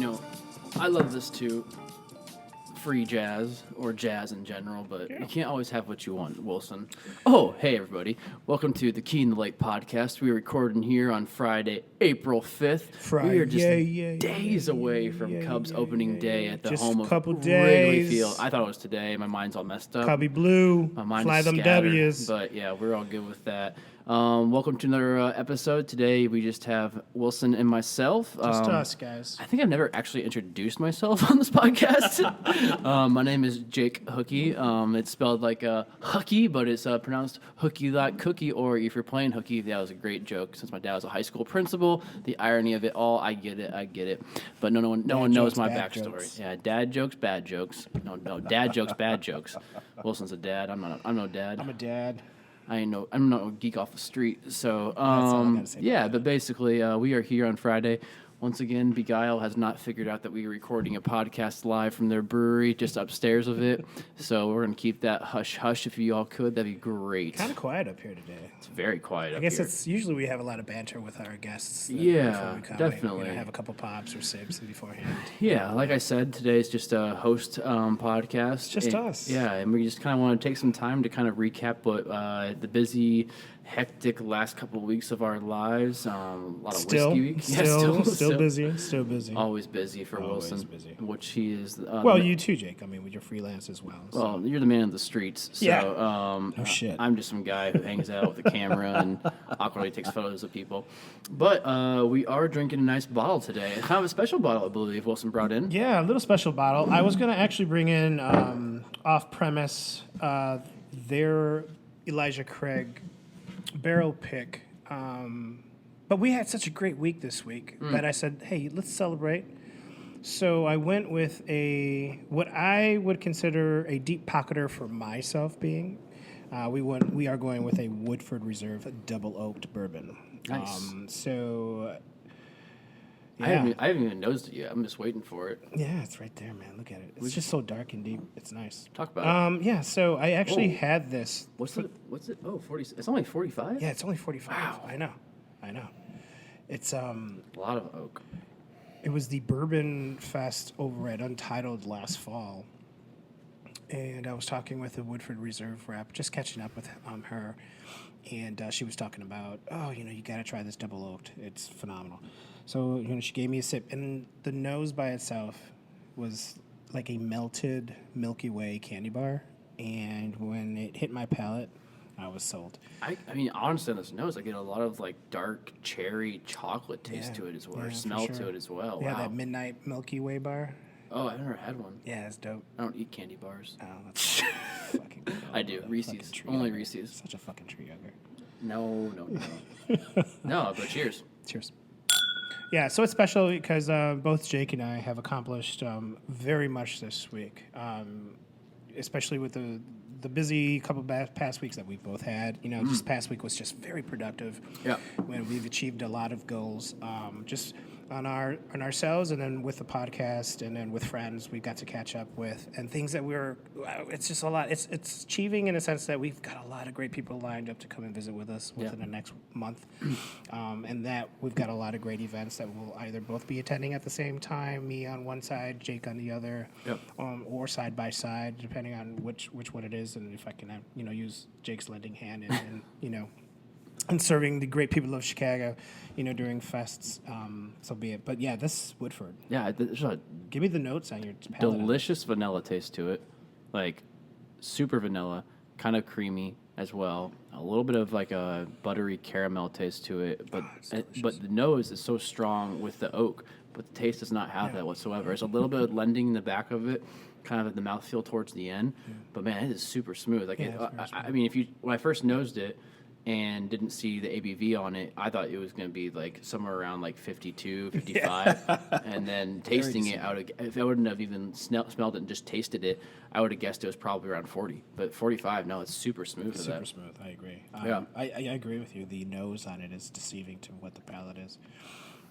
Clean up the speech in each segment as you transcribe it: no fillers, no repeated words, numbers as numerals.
I love this too. Free jazz, or jazz in general, but you can't always have what you want, Wilson. Oh, hey everybody. Welcome to the Key in the Lake podcast. We're recording here on Friday, April 5th. We are just days away from Cubs opening day at the home of Wrigley Field. I thought it was today. My mind's all messed up. Cubby Blue, My mind fly is them scattered, W's. But yeah, we're all good with that. Welcome to another episode. Today we just have Wilson and myself. Just us, guys. I think I've never actually introduced myself on this podcast. My name is Jake Hukee. It's spelled like Hookie, but it's pronounced Hookie like cookie. Or if you're playing hooky, that was a great joke. Since my dad was a high school principal, the irony of it all, I get it. But no one knows my backstory. Jokes. Yeah, dad jokes, bad jokes. No, dad jokes, bad jokes. Wilson's a dad. I'm no dad. I'm a dad. I'm not a geek off the street. So, yeah, but basically, we are here on Friday. Once again, Beguile has not figured out that we are recording a podcast live from their brewery just upstairs of it. So we're going to keep that hush-hush if you all could. That'd be great. Kind of quiet up here today. It's very quiet up here. I guess it's usually we have a lot of banter with our guests. Yeah, before we come. definitely. We have a couple pops or sips beforehand. Yeah, like I said, today's just a host podcast. It's just us. Yeah, and we just kind of want to take some time to kind of recap what the busy, hectic last couple of weeks of our lives. A lot of whiskey week. Still busy. Always busy for Always Wilson, busy. which he is. Well, you too, Jake. I mean, with your freelance as well. So. Well, you're the man of the streets. So, Yeah. Oh, shit. I'm just some guy who hangs out with a camera and awkwardly takes photos of people. But we are drinking a nice bottle today. Kind of a special bottle, I believe, Wilson brought in. Yeah, a little special bottle. I was going to actually bring in off-premise their Elijah Craig barrel pick. But we had such a great week this week that I said, hey, let's celebrate. So I went with what I would consider a deep pocketer for myself being. We are going with a Woodford Reserve double oaked bourbon. Nice. Yeah. I haven't even noticed it yet. I'm just waiting for it. Yeah, it's right there, man. Look at it. It's just so dark and deep. It's nice. Talk about it. Yeah, so I actually had this. What's it? Oh, 40. It's only 45? Yeah, it's only 45. Wow. I know. It's A lot of oak. It was the Bourbon Fest over at Untitled last fall. And I was talking with a Woodford Reserve rep, just catching up with her. And she was talking about, you got to try this double oaked. It's phenomenal. So, she gave me a sip. And the nose by itself was like a melted Milky Way candy bar. And when it hit my palate, I was sold. I mean, honestly, on this nose, I get a lot of like dark cherry chocolate taste to it as well, or smell to it as well. Yeah, wow. that Midnight Milky Way bar. Oh, I've never had one. Yeah, it's dope. I don't eat candy bars. Oh, that's fucking good. I do. Reese's. Only Reese's. Such a fucking tree hugger. No. No, but cheers. Cheers. Yeah, so it's special because both Jake and I have accomplished very much this week, especially with the busy couple past weeks that we've both had. This past week was just very productive. Yeah. When we've achieved a lot of goals, just on ourselves, and then with the podcast, and then with friends we got to catch up with, and things that it's just a lot. It's achieving in a sense that we've got a lot of great people lined up to come and visit with us within the next month, and that we've got a lot of great events that we'll either both be attending at the same time, me on one side, Jake on the other, or side by side, depending on which one it is, and if I can use Jake's lending hand and serving the great people of Chicago, during fests, so be it. But yeah, this Woodford. Yeah, there's a Give me the notes on your palate. delicious vanilla taste to it, like super vanilla, kind of creamy as well. A little bit of like a buttery caramel taste to it, but the nose is so strong with the oak, but the taste does not have that whatsoever. It's a little bit of lending in the back of it, kind of the mouthfeel towards the end, but man, it is super smooth. Like I mean, when I first nosed it and didn't see the ABV on it, I thought it was going to be like somewhere around like 52, 55. And then tasting it, if I wouldn't have even smelled it and just tasted it, I would have guessed it was probably around 40. But 45, no, it's super smooth. Super smooth, I agree. I agree with you. The nose on it is deceiving to what the palate is.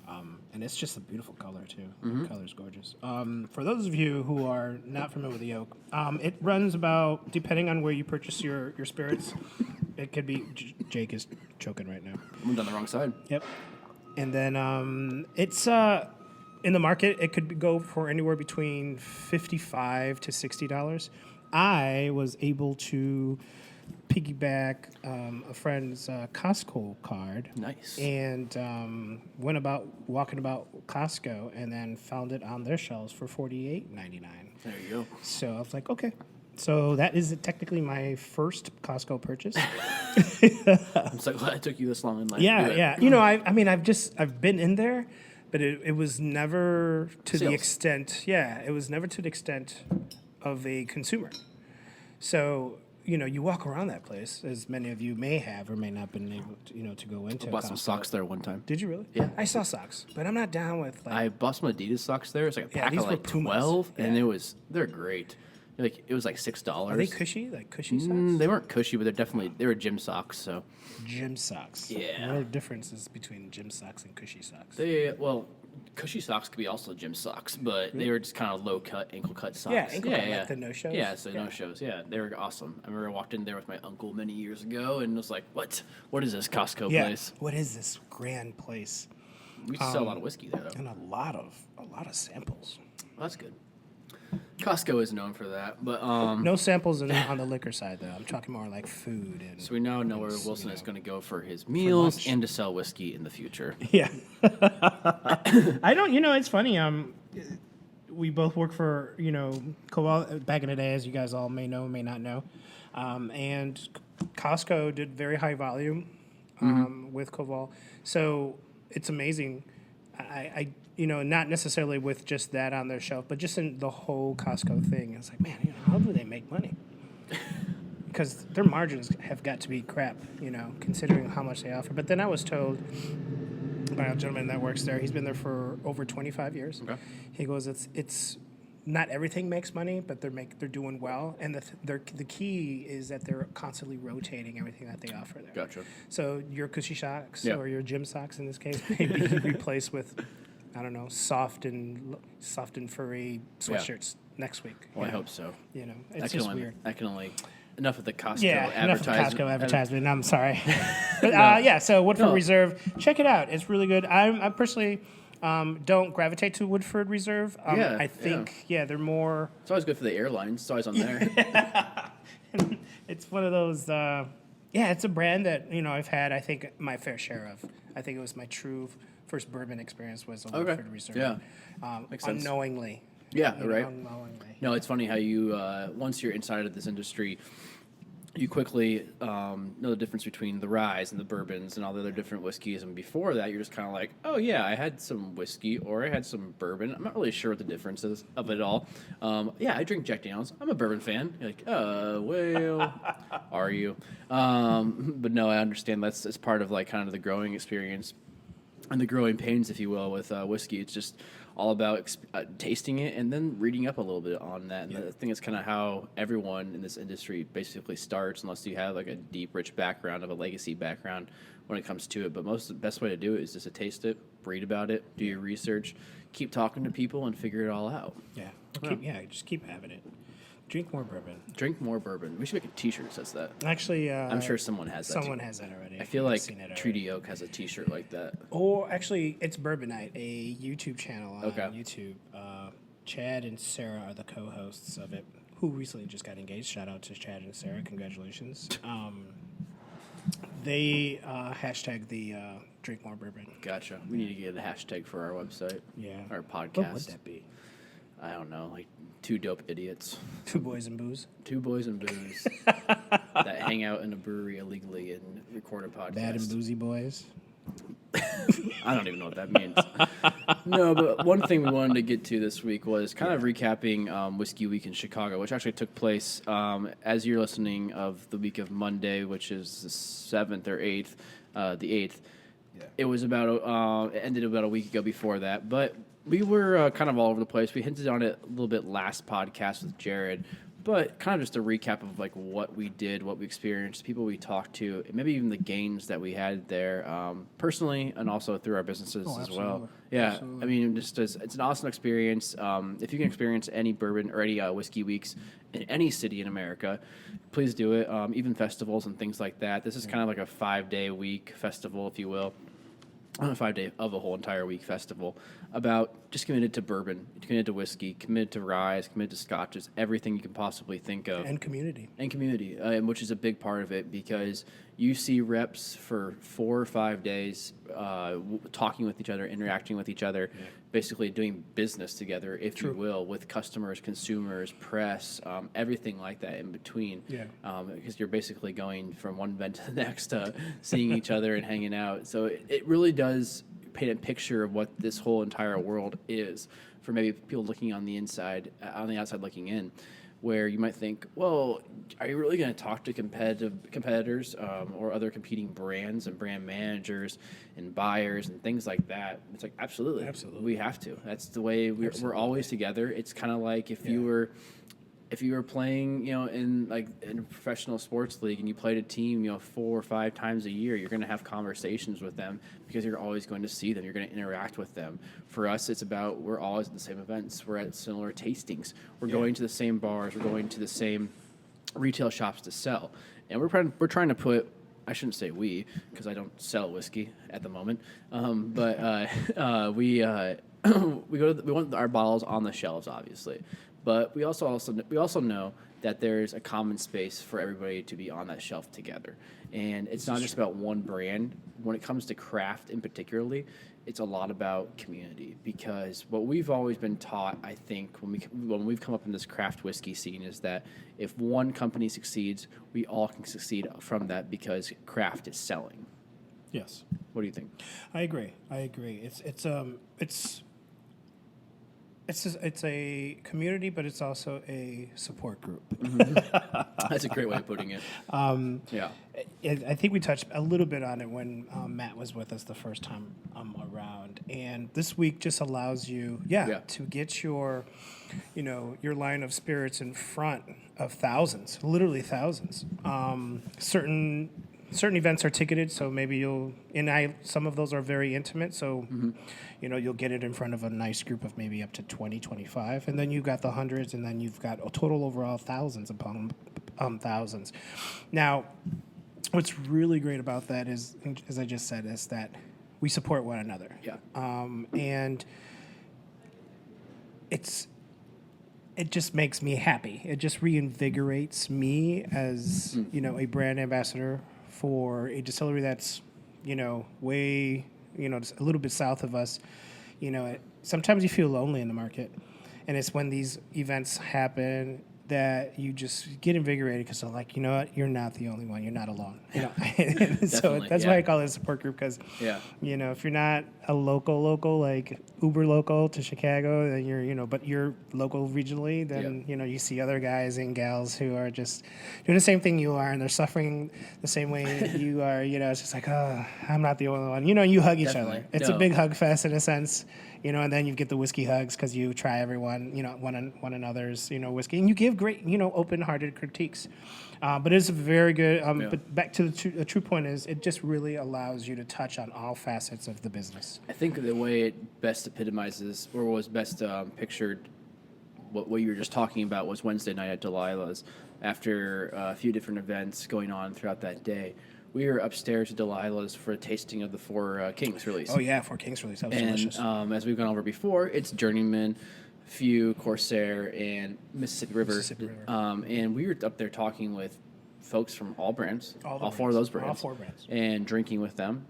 And it's just a beautiful color, too. The color's gorgeous. For those of you who are not familiar with the oak, it runs about, depending on where you purchase your spirits, it could be... Jake is choking right now. I'm on the wrong side. Yep. And then it's in the market, it could go for anywhere between $55 to $60. I was able to piggyback a friend's Costco card. Nice. And went about walking about Costco and then found it on their shelves for $48.99. There you go. So I was like, okay. So that is technically my first Costco purchase. I'm so glad it took you this long in life. Yeah, to do it. yeah. You know, I've been in there, but it was never to the Sales. extent. Yeah, it was never to the extent of a consumer. So you know, you walk around that place, as many of you may have or may not been able to, to go into. I bought some Costco. socks there one time. Did you really? Yeah. I saw socks, but I'm not down with like. I bought some Adidas socks there. It's like a Yeah, pack these of were like Pumas. 12, and Yeah. they're great. Like it was like $6. Are they cushy? Like cushy socks? They weren't cushy, but they were gym socks. So Gym socks. Yeah. What are the differences between gym socks and cushy socks? cushy socks could be also gym socks, but they were just kind of low cut, ankle cut socks. Yeah, ankle cut, like the no-shows? Yeah, so no-shows. Yeah, they were awesome. I remember I walked in there with my uncle many years ago and was like, "What? What is this Costco place?" What is this grand place? We used to sell a lot of whiskey there, though. And a lot of samples. Well, that's good. Costco is known for that, but No samples on the liquor side though. I'm talking more like food and. so we now know where Wilson is going to go for his meals lunch. and to sell whiskey in the future. Yeah. I don't. It's funny. We both work for Cobalt back in the day, as you guys all may know, may not know, and Costco did very high volume with Cobalt. So it's amazing. I not necessarily with just that on their shelf, but just in the whole Costco thing. It's like, man, how do they make money? Because their margins have got to be crap, considering how much they offer. But then I was told by a gentleman that works there, he's been there for over 25 years. Okay. He goes, it's not everything makes money, but they're doing well, and the key is that they're constantly rotating everything that they offer there. Gotcha. So your cushy socks Yeah. or your gym socks in this case may be replaced with, I don't know, soft and furry sweatshirts next week. Well, I hope so. It's just weird. I can only enough of the Costco Enough of the advertisement. Costco advertisement. I'm sorry. But so Woodford No. Reserve, check it out. It's really good. I personally don't gravitate to Woodford Reserve. I think, they're more... It's always good for the airlines. It's always on there. It's one of those... it's a brand that, I've had, I think, my fair share of. I think it was my true first bourbon experience was a Woodford Reserve. Yeah. Makes sense. Unknowingly. Yeah, right. Unknowingly. No, it's funny how you once you're inside of this industry, you quickly know the difference between the rye and the bourbons and all the other different whiskeys. And before that, you're just kind of like, oh yeah, I had some whiskey or I had some bourbon. I'm not really sure what the difference is of it all. I drink Jack Daniels. I'm a bourbon fan. You're like, well, are you? But no, I understand it's part of like kind of the growing experience and the growing pains, if you will, with whiskey. It's just all about tasting it and then reading up a little bit on that. And I think it's kind of how everyone in this industry basically starts, unless you have like a deep, rich background of a legacy background when it comes to it. But the best way to do it is just to taste it, read about it, do your research, keep talking to people, and figure it all out. Just keep having it. Drink more bourbon. Drink more bourbon. We should make a T-shirt that says that. Actually, I'm sure someone has that. Someone has that already. I feel I've like seen it already. Treaty Oak has a T-shirt like that. Or actually, it's Bourbon Night, a YouTube channel on Okay. YouTube. Chad and Sarah are the co-hosts of it, who recently just got engaged. Shout out to Chad and Sarah. Congratulations. They hashtag the Drink More Bourbon. Gotcha. We need to get a hashtag for our website. Yeah. Our podcast. What would that be? I don't know, like two dope idiots. Two boys and booze. Two boys and booze that hang out in a brewery illegally and record a podcast. Bad and boozy boys. I don't even know what that means. No, but one thing we wanted to get to this week was kind of recapping Whiskey Week in Chicago, which actually took place as you're listening of the week of Monday, which is the 7th or 8th, the 8th. Yeah. It was it ended about a week ago before that, but we were kind of all over the place. We hinted on it a little bit last podcast with Jared, but kind of just a recap of like what we did, what we experienced, people we talked to, and maybe even the gains that we had there personally and also through our businesses as well. Yeah, absolutely. I mean, it's an awesome experience. If you can experience any bourbon or any whiskey weeks in any city in America, please do it. Even festivals and things like that. This is kind of like a 5-day week festival, if you will. on a 5 day of a whole entire week festival about just committed to bourbon, committed to whiskey, committed to rye, committed to scotches, everything you can possibly think of. And community. And community, which is a big part of it because you see reps for 4 or 5 days talking with each other, interacting with each other, basically doing business together, if you will, with customers, consumers, press, everything like that in between. Yeah. Because you're basically going from one event to the next, seeing each other and hanging out. So it really does paint a picture of what this whole entire world is for maybe people looking on the inside, on the outside looking in, where you might think, well, are you really going to talk to competitors or other competing brands and brand managers and buyers and things like that? It's like, absolutely. We have to. That's the way we're always together. It's kind of like if you were playing, in a professional sports league and you played a team, 4 or 5 times a year, you're going to have conversations with them because you're always going to see them. You're going to interact with them. For us, it's about we're always at the same events. We're at similar tastings. We're going to the same bars. We're going to the same retail shops to sell. And we're trying to put, I shouldn't say we, because I don't sell whiskey at the moment, but we want our bottles on the shelves, obviously. But we also know that there's a common space for everybody to be on that shelf together. And it's not just about one brand. When it comes to craft in particularly, it's a lot about community, because what we've always been taught, I think, when we've come up in this craft whiskey scene is that if one company succeeds, we all can succeed from that because craft is selling. Yes. What do you think? I agree. It's a community, but it's also a support group. That's a great way of putting it. I think we touched a little bit on it when Matt was with us the first time around, and this week just allows you, to get your line of spirits in front of thousands, literally thousands. Certain events are ticketed, so maybe some of those are very intimate, so you'll get it in front of a nice group of maybe up to 20, 25, and then you've got the hundreds, and then you've got a total overall thousands upon thousands. Now, what's really great about that is, as I just said, is that we support one another. Yeah. And it just makes me happy. It just reinvigorates me as, a brand ambassador for a distillery that's, way, just a little bit south of us. Sometimes you feel lonely in the market, and it's when these events happen that you just get invigorated because they're like, you know what, you're not the only one, you're not alone. So that's why I call it a support group, because if you're not a local, like uber local to Chicago, then but you're local regionally, then you see other guys and gals who are just doing the same thing you are, and they're suffering the same way you are. It's just like, oh, I'm not the only one. You hug each other. It's a big hug fest in a sense. And then you get the whiskey hugs because you try everyone, one another's, whiskey, and you give great, open-hearted critiques. But it's very good. But back to the true point is, it just really allows you to touch on all facets of the business. I think the way it best epitomizes, or was best pictured, what you were just talking about, was Wednesday night at Delilah's. After a few different events going on throughout that day, we were upstairs at Delilah's for a tasting of the Four Kings release. Oh, yeah, Four Kings release. That was delicious. As we've gone over before, it's Journeyman, Few, Corsair, and Mississippi River. And we were up there talking with folks from all brands, all four of those brands. All 4 brands. And drinking with them,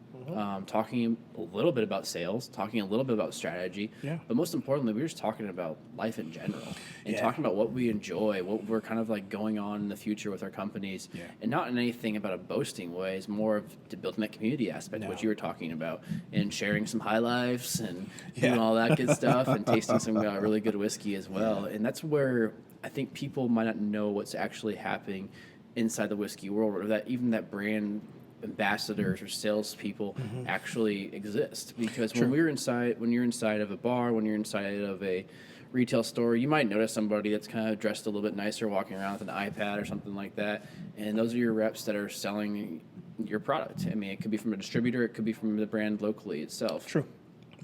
talking a little bit about sales, talking a little bit about strategy. Yeah. But most importantly, we were just talking about life in general and talking about what we enjoy, what we're kind of like going on in the future with our companies. Yeah. And not in anything about a boasting way. It's more of to building that community aspect, which you were talking about, and sharing some high lives and doing all that good stuff, and tasting some really good whiskey as well. And that's where I think people might not know what's actually happening inside the whiskey world, or that even that brand ambassadors or salespeople actually exist. Because when you're inside of a bar, when you're inside of a retail store, you might notice somebody that's kind of dressed a little bit nicer, walking around with an iPad or something like that, and those are your reps that are selling your product. I mean, it could be from a distributor, it could be from the brand locally itself. True.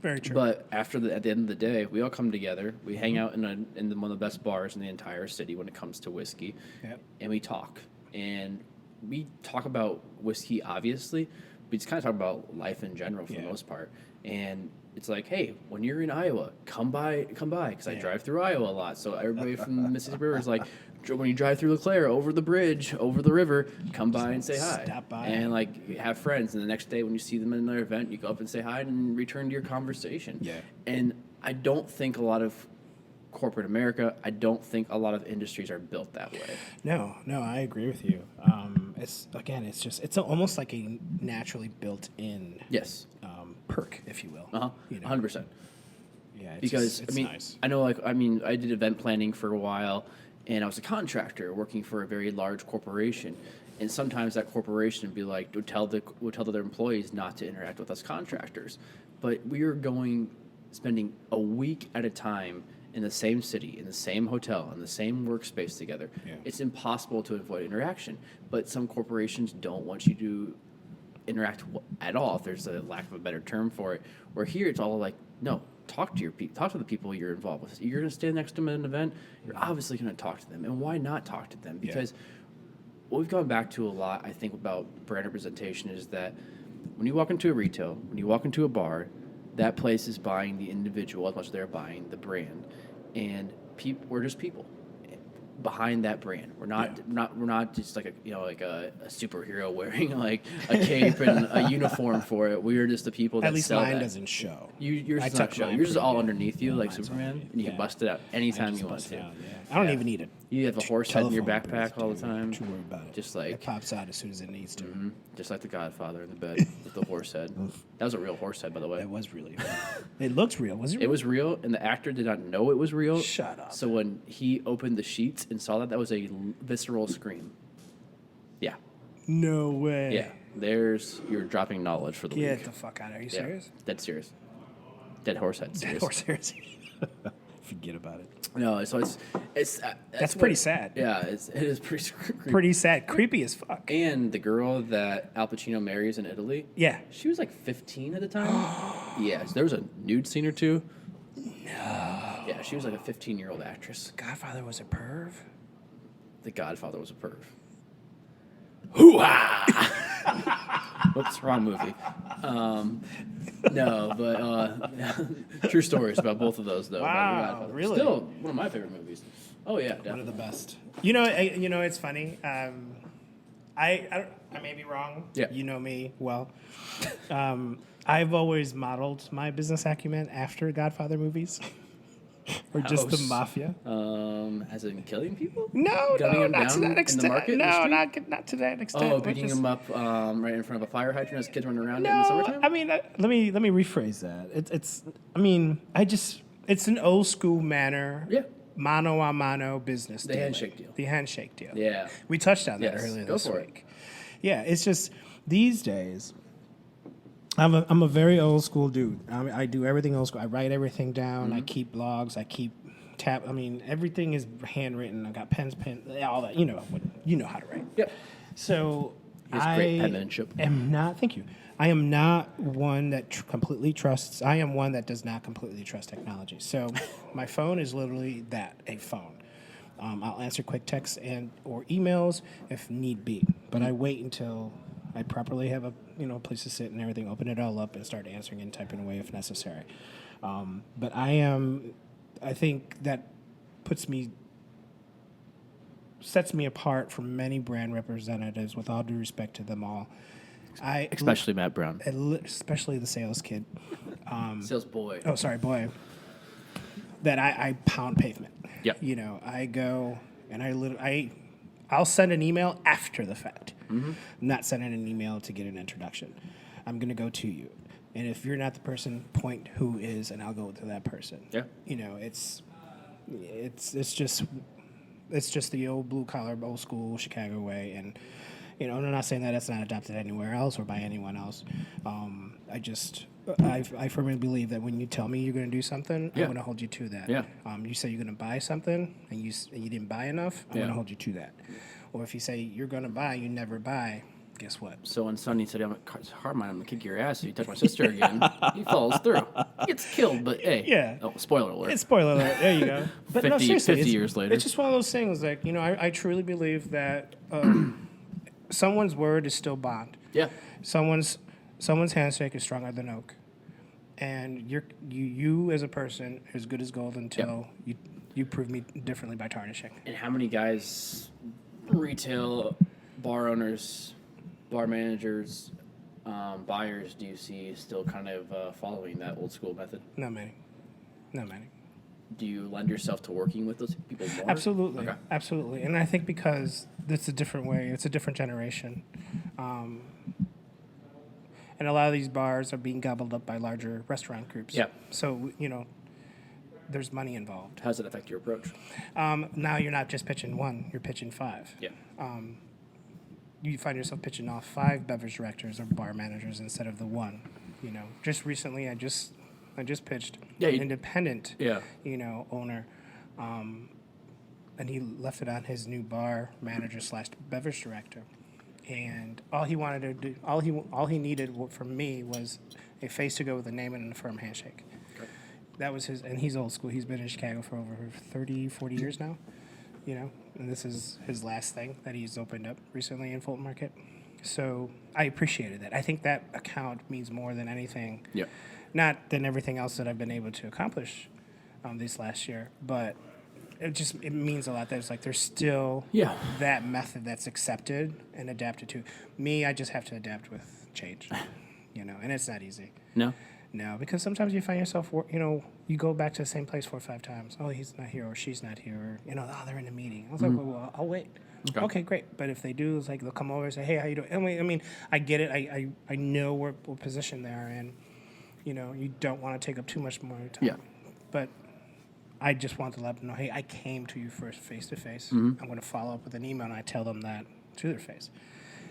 Very true. But at the end of the day, we all come together. We hang out in one of the best bars in the entire city when it comes to whiskey, and we talk. And we talk about whiskey, obviously, we just kind of talk about life in general for the most part. And it's like, hey, when you're in Iowa, come by, because I drive through Iowa a lot. So everybody from the Mississippi River is like, when you drive through LeClaire, over the bridge, over the river, come by and say hi. Stop by. And like have friends. And the next day when you see them in another event, you go up and say hi and return to your conversation. Yeah. And I don't think a lot of corporate America, I don't think a lot of industries are built that way. No, I agree with you. It's almost like a naturally built-in perk, if you will. 100%. Yeah, Because it's nice. I know, I did event planning for a while, and I was a contractor working for a very large corporation. And sometimes that corporation would be like, would tell their employees not to interact with us contractors. But we were spending a week at a time in the same city, in the same hotel, in the same workspace together. Yeah. It's impossible to avoid interaction. But some corporations don't want you to interact at all, if there's a lack of a better term for it. Where here, it's all like, no, talk to the people you're involved with. You're going to stand next to them at an event, you're obviously going to talk to them. And why not talk to them? Because what we've gone back to a lot, I think, about brand representation is that when you walk into a retail, when you walk into a bar, that place is buying the individual as much as they're buying the brand. And we're just people behind that brand. We're not just like a superhero wearing like a cape and a uniform for it. We are just the people that At least sell mine that. doesn't show. Yours I does not tuck show. mine Yours is pretty all good. underneath you, like Mine's Superman, already- and you can bust it out anytime you want to. I don't Yeah. even need it. You have a horse head in your Telephone backpack booth, all the dude. time. Don't you worry about it. Just like It pops out as soon as it needs to. just like the Godfather in the bed with the horse head. That was a real horse head, by the way. It was really. It looks real. Was it? It Real? was real, and the actor did not know it was real. Shut up. So when he opened the sheets and saw that was a visceral scream. Yeah, No way. yeah. You're dropping knowledge for the Get week. the fuck out! Are you Yeah. serious? Dead serious. Dead horse head serious. Or serious? Forget about it. No, so it's That's pretty sad. Yeah, it is pretty creepy. Pretty sad. Creepy as fuck. And the girl that Al Pacino marries in Italy, Yeah. she was like 15 at the time. Yes, there was a nude scene or two. No. Yeah, she was like a 15-year-old actress. Godfather was a perv. The Godfather was a perv. Hoo-ah! Whoops, wrong movie. No, but true stories about both of those, though. about Wow, The Godfather. really? Still one of my favorite movies. Oh, yeah, definitely. One of the best. It's funny. I may be wrong. Yeah. You know me well. I've always modeled my business acumen after Godfather movies, or just the House. mafia. As in killing people? No, Gunning them not to down that extent. in the market? in the No, street? not to that extent. Oh, but beating just- them up right in front of a fire hydrant as kids running around in the No, summertime? I mean, let me rephrase that. It's an old school manner. Yeah. Mano a mano business. The dealing. handshake deal. The handshake deal. Yeah. We touched on that Yes, earlier go this for it. week. Yeah, it's just these days. I'm a very old school dude. I do everything old school. I write everything down. I keep logs. I keep everything is handwritten. I got pens, all that. You know how to write. Yep. So He has great penmanship. Thank you. I am not one that completely trusts. I am one that does not completely trust technology. So my phone is literally a phone. I'll answer quick texts or emails if need be, but I wait until I properly have a place to sit and everything. Open it all up and start answering and typing away if necessary. But I think that sets me apart from many brand representatives. With all due respect to them all, Especially Matt Brown. especially the sales kid. Sales boy. Oh, sorry, boy. That I pound pavement. Yep. I go and I'll send an email after the fact. I'm not sending an email to get an introduction. I'm gonna go to you, and if you're not the person, point who is, and I'll go to that person. Yeah. It's just the old blue collar, old school Chicago way, and I'm not saying that that's not adopted anywhere else or by anyone else. I firmly believe that when you tell me you're going to do something, I'm Yeah. going to hold you to that. Yeah. You say you're going to buy something and you didn't buy enough, I'm Yeah. going to hold you to that. Or if you say you're going to buy, you never buy, guess what? So when Sonny said, it's hard, man, I'm going to kick your ass if you touch my sister again, he falls through. He gets killed, but hey. Yeah. Oh, spoiler alert. It's spoiler alert. There you go. But 50 seriously, years later. It's just one of those things. Like, I truly believe that someone's word is still bond. Yeah. Someone's someone's handshake is stronger than oak, and you as a person are as good as gold until you prove me differently by tarnishing. And how many guys, retail, bar owners, bar managers, buyers do you see still kind of following that old school method? Not many. Not many. Do you lend yourself to working with those people more? Absolutely. Okay. Absolutely. And I think because it's a different way, it's a different generation. And a lot of these bars are being gobbled up by larger restaurant groups. Yeah. So, there's money involved. How does it affect your approach? Now you're not just pitching one, you're pitching five. Yeah. You find yourself pitching off 5 beverage directors or bar managers instead of the one. Just recently, I just pitched an independent, owner, and he left it on his new bar manager / beverage director, and all he wanted to do, all he needed from me was a face to go with a name and a firm handshake. Okay. That was his, and he's old school. He's been in Chicago for over 30, 40 years now, and this is his last thing that he's opened up recently in Fulton Market. So I appreciated that. I think that account means more than anything. Yeah. Not than everything else that I've been able to accomplish this last year, but it means a lot that it's like there's still that method that's accepted and adapted to. Me, I just have to adapt with change, and it's not easy. No, because sometimes you find yourself, you go back to the same place 4 or 5 times. Oh, he's not here or she's not here, or, they're in a meeting. I was like, well, I'll wait. Okay, great. But if they do, it's like they'll come over and say, hey, how you doing? I mean, I get it. I know we're positioned there, and, you don't want to take up too much more time. Yeah. But I just want to let them know, hey, I came to you first face-to-face. Mm-hmm. I'm going to follow up with an email, and I tell them that to their face.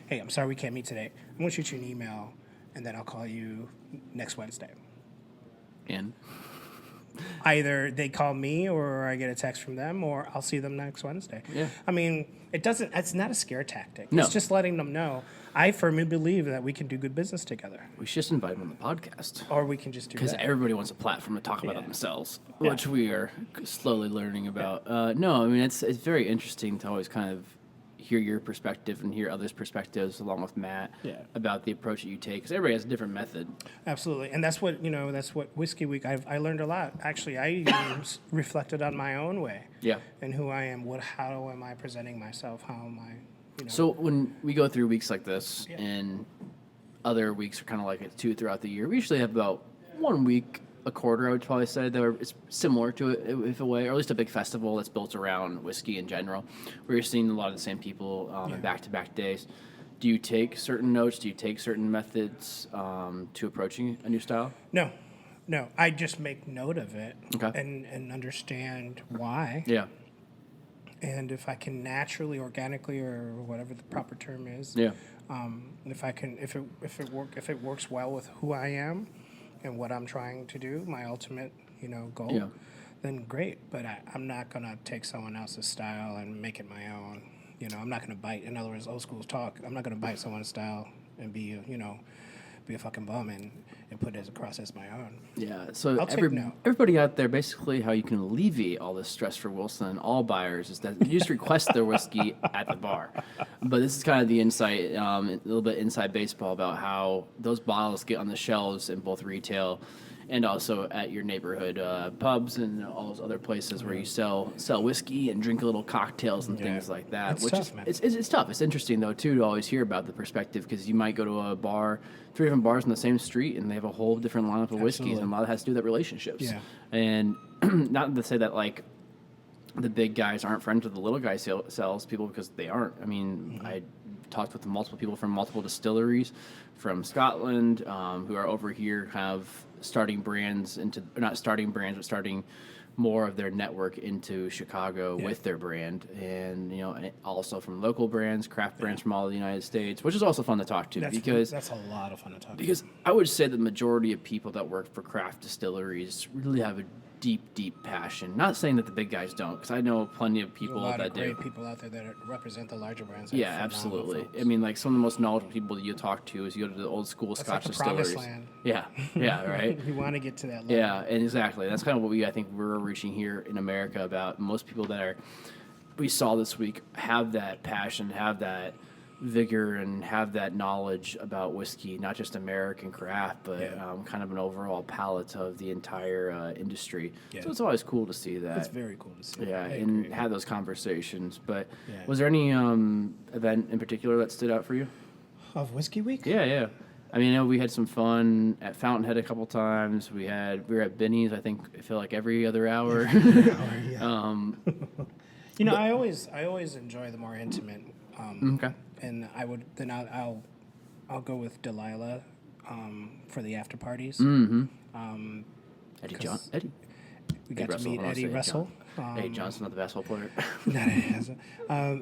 Hey, I'm sorry we can't meet today. I'm going to shoot you an email, and then I'll call you next Wednesday. And? Either they call me or I get a text from them or I'll see them next Wednesday. Yeah. I mean, it's not a scare tactic. No. It's just letting them know. I firmly believe that we can do good business together. We should just invite them on the podcast. Or we can just do that. Because everybody wants a platform to talk about themselves, Yeah. which we are slowly learning about. No, I mean, it's very interesting to always kind of hear your perspective and hear others' perspectives along with Matt about the approach that you take. Because everybody has a different method. Absolutely. And that's what Whiskey Week, I learned a lot. Actually, I even reflected on my own way. Yeah. And who I am. How am I presenting myself? How am I, So when we go through weeks like this and other weeks are kind of like it too throughout the year, we usually have about 1 week a quarter, I would probably say, that it's similar to it, if a way, or at least a big festival that's built around whiskey in general, where you're seeing a lot of the same people in back-to-back days. Do you take certain notes? Do you take certain methods to approaching a new style? No. I just make note of it Okay. and understand why. Yeah. And if I can naturally, organically, or whatever the proper term is, Yeah. if it works well with who I am and what I'm trying to do, my ultimate, goal, then great. But I'm not gonna take someone else's style and make it my own. I'm not gonna bite. In other words, old school talk. I'm not gonna bite someone's style and be a fucking bum and put it across as my own. Yeah, so I'll take note. everybody out there, basically how you can alleviate all this stress for Wilson and all buyers is that you just request their whiskey at the bar. But this is kind of the insight, a little bit inside baseball about how those bottles get on the shelves in both retail and also at your neighborhood pubs and all those other places where you sell whiskey and drink little cocktails and things like that. It's tough, man. It's tough. It's interesting though too to always hear about the perspective because you might go to a bar, 3 different bars on the same street, and they have a whole different lineup of whiskeys, and a lot of it has to do with that relationships. Yeah. And not to say that like the big guys aren't friends with the little guy sales people because they aren't. I mean, I talked with multiple people from multiple distilleries from Scotland who are over here have starting brands not starting brands, but starting more of their network into Chicago with their brand, and also from local brands, craft brands from all the United States, which is also fun to talk to because that's a lot of fun to talk to. Because I would say the majority of people that work for craft distilleries really have a deep passion. Not saying that the big guys don't, because I know plenty of people There's a lot that of do. great people out there that represent the larger brands. Yeah, absolutely. I mean, like some of the most knowledgeable people that you talk to is you go to the old school Scotch like the distilleries. promised land. Yeah, right. You want to get to that level. Yeah, and exactly. That's kind of what I think we're reaching here in America about most people that we saw this week have that passion, have that vigor and have that knowledge about whiskey, not just American craft, but kind of an overall palette of the entire industry. Yeah. So it's always cool to see that. It's very cool to see. Yeah, I and agree. have those conversations. But Yeah. was there any event in particular that stood out for you? Of Whiskey Week? Yeah. I mean, I know we had some fun at Fountainhead a couple times. We were at Benny's, I think, I feel like every other hour. You know, I always enjoy the more intimate. Okay. And I'll go with Delilah for the after parties. Eddie. We got to Russell, meet I wanna Eddie say Russell. Eddie Johnson, not the basketball player. Not Eddie Russell.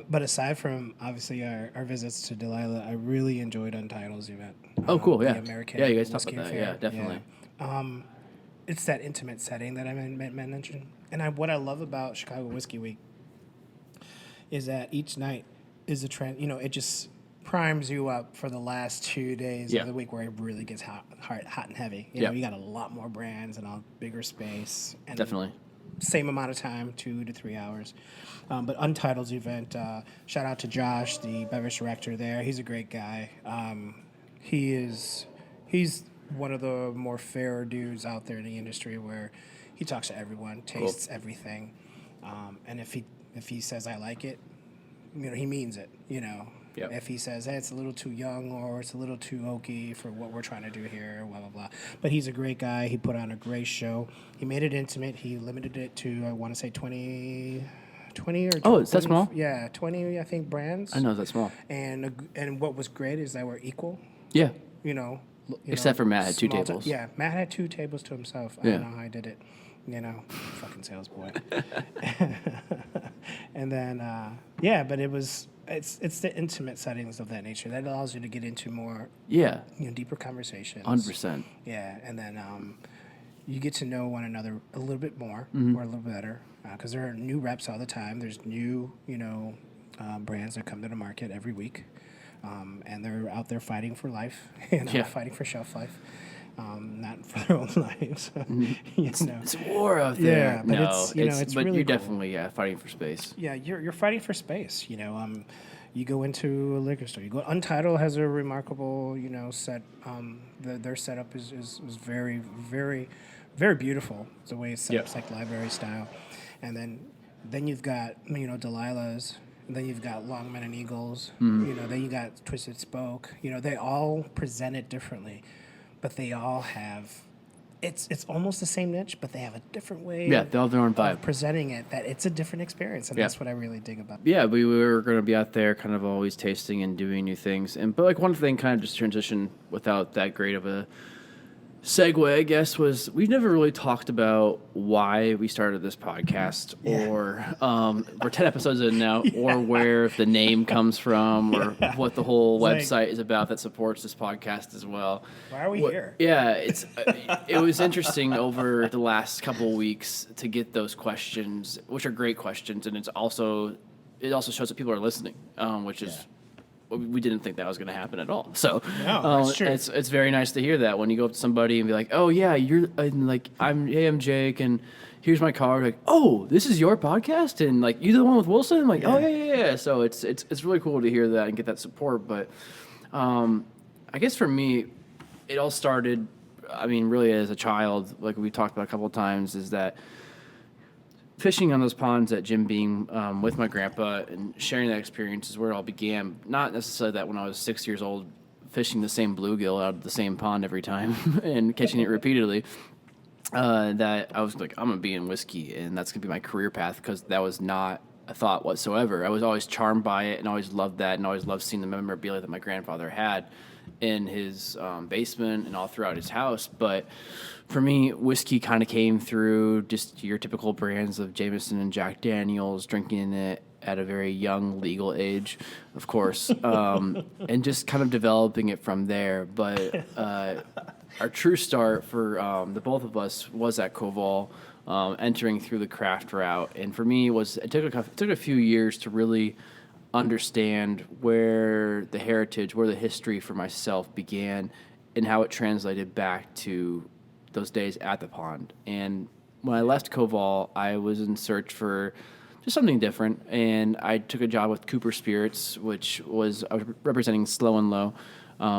But aside from obviously our visits to Delilah, I really enjoyed Untitled's event. Oh, cool, The yeah. American Yeah, you guys talked Whiskey about that, Fair. yeah, definitely. It's that intimate setting that I mentioned. And what I love about Chicago Whiskey Week is that each night is a trend. You know, it just primes you up for the last 2 days Yeah. of the week where it really gets hot and heavy. You Yeah. know, you got a lot more brands and a bigger space. And Definitely. same amount of time, 2 to 3 hours. But Untitled's event, shout out to Josh, the beverage director there. He's a great guy. He's one of the more fairer dudes out there in the industry where he talks to everyone, tastes everything. And if he says, I like it, you know, he means it, you know. Yep. If he says, hey, it's a little too young or it's a little too oaky for what we're trying to do here, blah, blah, blah. But he's a great guy. He put on a great show. He made it intimate. He limited it to, I want to say, 20 or Oh, it's that 20 small? Yeah, 20, I think, brands. I know that's small. And what was great is that we're equal, Yeah. you know. Except for Matt had 2 small tables. Yeah, Matt had 2 tables to himself. I Yeah. don't know how I did it. You know, fucking sales boy. And then, but it's the intimate settings of that nature that allows you to get into more, Yeah. deeper conversations. 100%. Yeah, and then you get to know one another a little bit more Mm-hmm. or a little better because there are new reps all the time. There's new, brands that come to the market every week, and they're out there fighting for life, Yeah. fighting for shelf life. Not for their own lives. It's war out there. Yeah, but no, it's but really you're cool. definitely fighting for space. Yeah, you're fighting for space. You go into a liquor store. You go. Untitled has a remarkable, set. Their setup is very, very, very beautiful. The way it's set up, it's like library style. And then you've got Delilah's. And then you've got Longman and Eagles. Then you got Twisted Spoke. They all present it differently, but they all have. It's almost the same niche, but they have a different way. Yeah, they all have their own vibe. Of presenting it. That it's a different experience, and that's what I really dig about. Yeah, we were going to be out there kind of always tasting and doing new things. But like one thing kind of just transition without that great of a segue, I guess, was we've never really talked about why we started this podcast or we're 10 episodes in now or where the name comes from or what the whole website is about that supports this podcast as well. Why are we here? Yeah, it was interesting over the last couple of weeks to get those questions, which are great questions, and it also shows that people are listening, which is we didn't think that was going to happen at all. So that's true. It's very nice to hear that when you go up to somebody and be like, "Oh yeah, I'm Jake, and here's my card." Like, "Oh, this is your podcast," and like, "You the one with Wilson?" I'm like, "Oh yeah." So it's really cool to hear that and get that support. But I guess for me, it all started. I mean, really as a child, like we talked about a couple of times, is that fishing on those ponds at Jim Beam with my grandpa and sharing that experience is where it all began. Not necessarily that when I was 6 years old, fishing the same bluegill out of the same pond every time and catching it repeatedly, that I was like, I'm going to be in whiskey and that's going to be my career path, because that was not a thought whatsoever. I was always charmed by it and always loved that and always loved seeing the memorabilia that my grandfather had in his basement and all throughout his house. But for me, whiskey kind of came through just your typical brands of Jameson and Jack Daniels, drinking it at a very young legal age, of course, and just kind of developing it from there. But our true start for the both of us was at Koval, entering through the craft route. And for me, it took a few years to really understand where the heritage, where the history for myself began, and how it translated back to those days at the pond. And when I left Koval, I was in search for just something different. And I took a job with Cooper Spirits, which was representing Slow and Low,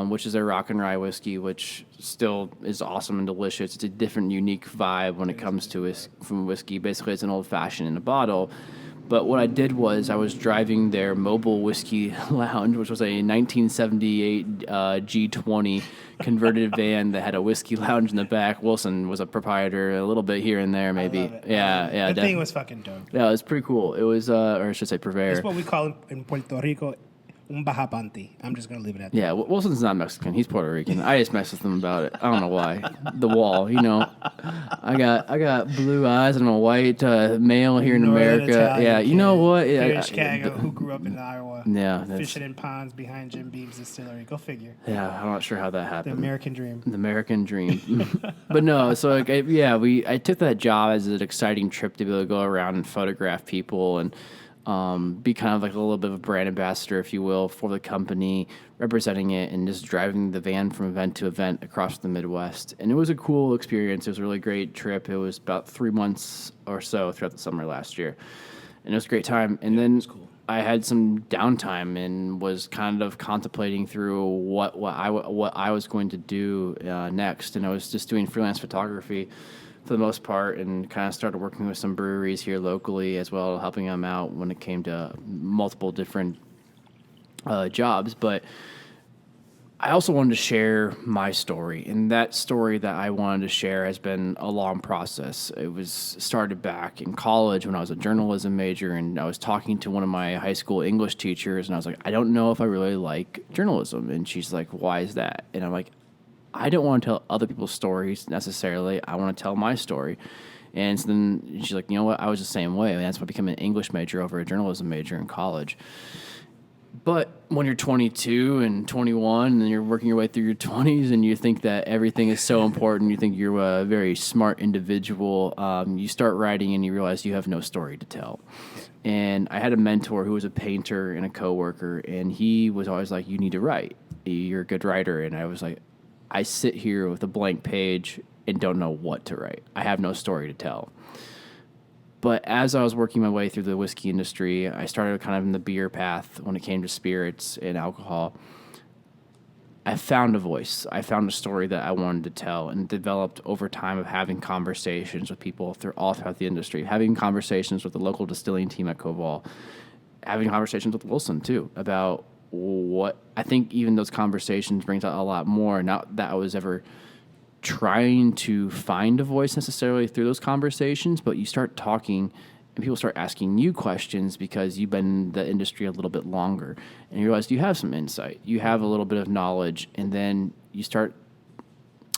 which is a rock and rye whiskey, which still is awesome and delicious. It's a different, unique vibe when it comes to from whiskey. Basically, it's an old fashioned in a bottle. But what I did was I was driving their mobile whiskey lounge, which was a 1978 G20 converted van that had a whiskey lounge in the back. Wilson was a proprietor, a little bit here and there, maybe. I love it. Yeah. The thing was fucking dope. Yeah, it was pretty cool. It was, or I should say, purveyor. It's what we call in Puerto Rico un bajapanti. I'm just gonna leave it at that. Yeah, Wilson's not Mexican. He's Puerto Rican. I just mess with him about it. I don't know why. The wall, I got blue eyes and I'm a white male here in Northern America. Italian Yeah, you know kid what? here Yeah, in Chicago, who grew up in Iowa. Yeah, fishing in ponds behind Jim Beam's distillery. Go figure. Yeah, I'm not sure how that The happened. American dream. The American dream. But no, so like, I took that job as an exciting trip to be able to go around and photograph people and be kind of like a little bit of a brand ambassador, if you will, for the company, representing it and just driving the van from event to event across the Midwest. And it was a cool experience. It was a really great trip. It was about 3 months or so throughout the summer last year. And it was a great time. And then I had some downtime and was kind of contemplating through what I was going to do next. And I was just doing freelance photography for the most part, and kind of started working with some breweries here locally as well, helping them out when it came to multiple different jobs. But I also wanted to share my story, and that story that I wanted to share has been a long process. It was started back in college when I was a journalism major, and I was talking to one of my high school English teachers, and I was like, I don't know if I really like journalism. And she's like, why is that? And I'm like, I don't want to tell other people's stories necessarily. I want to tell my story. And so then she's like, you know what? I was the same way. I mean, that's why I became an English major over a journalism major in college. But when you're 22 and 21 and you're working your way through your 20s and you think that everything is so important, you think you're a very smart individual, you start writing and you realize you have no story to tell. And I had a mentor who was a painter and a coworker, and he was always like, you need to write. You're a good writer. And I was like, I sit here with a blank page and don't know what to write. I have no story to tell. But as I was working my way through the whiskey industry, I started kind of in the beer path when it came to spirits and alcohol. I found a voice. I found a story that I wanted to tell, and developed over time of having conversations with people all throughout the industry, having conversations with the local distilling team at Koval, having conversations with Wilson too about what I think even those conversations brings out a lot more. Not that I was ever trying to find a voice necessarily through those conversations, but you start talking and people start asking you questions because you've been in the industry a little bit longer, and you realize you have some insight, you have a little bit of knowledge, and then you start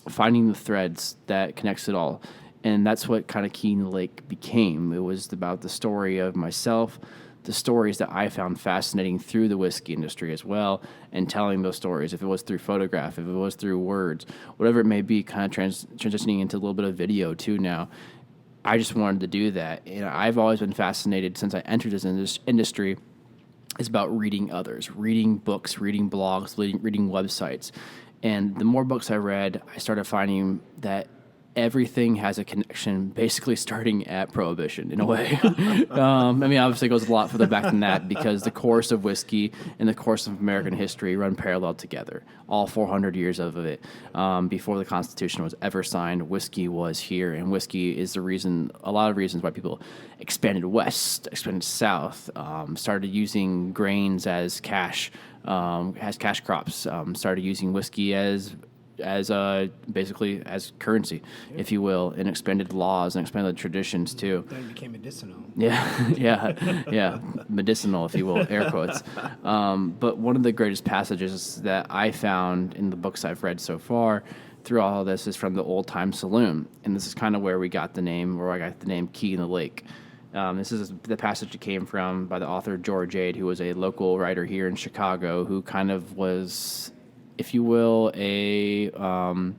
finding the threads that connects it all. And that's what kind of Hukee and Lake became. It was about the story of myself, the stories that I found fascinating through the whiskey industry as well, and telling those stories, if it was through photograph, if it was through words, whatever it may be, kind of transitioning into a little bit of video too now. I just wanted to do that. And I've always been fascinated since I entered this industry. It's about reading others, reading books, reading blogs, reading websites. And the more books I read, I started finding that everything has a connection, basically starting at Prohibition in a way. I mean, obviously it goes a lot further back than that, because the course of whiskey and the course of American history run parallel together. All 400 years of it, before the Constitution was ever signed, whiskey was here, and whiskey is the reason, a lot of reasons why people expanded west, expanded south, started using grains as cash crops, started using whiskey as basically as currency, if you will, and expanded laws and expanded traditions too. Then it became medicinal. Yeah, medicinal, if you will, air quotes. But one of the greatest passages that I found in the books I've read so far through all of this is from the Old Time Saloon, and this is kind of where I got the name Hukee and the Lake. This is the passage it came from by the author George Ade, who was a local writer here in Chicago, who kind of was, if you will, a kind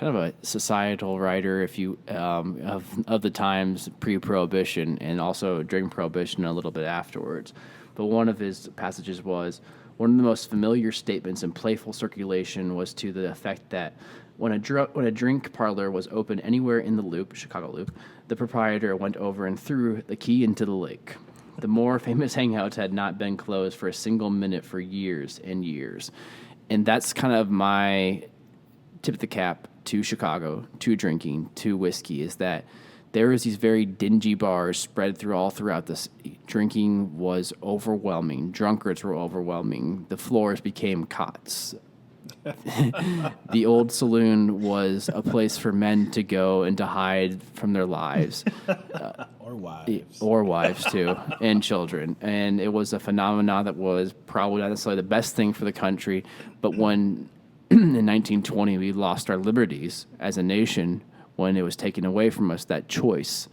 of a societal writer, of the times pre-Prohibition, and also during Prohibition and a little bit afterwards. But one of his passages was, One of the most familiar statements in playful circulation was to the effect that when a drink parlor was open anywhere in the Loop, Chicago Loop, the proprietor went over and threw the key into the lake. The more famous hangouts had not been closed for a single minute for years and years. And that's kind of my tip of the cap to Chicago, to drinking, to whiskey, is that there is these very dingy bars spread throughout this. Drinking was overwhelming. Drunkards were overwhelming. The floors became cots. The old saloon was a place for men to go and to hide from their lives. Or wives, too, and children. And it was a phenomenon that was probably not necessarily the best thing for the country. But when in 1920 we lost our liberties as a nation, when it was taken away from us, that choice,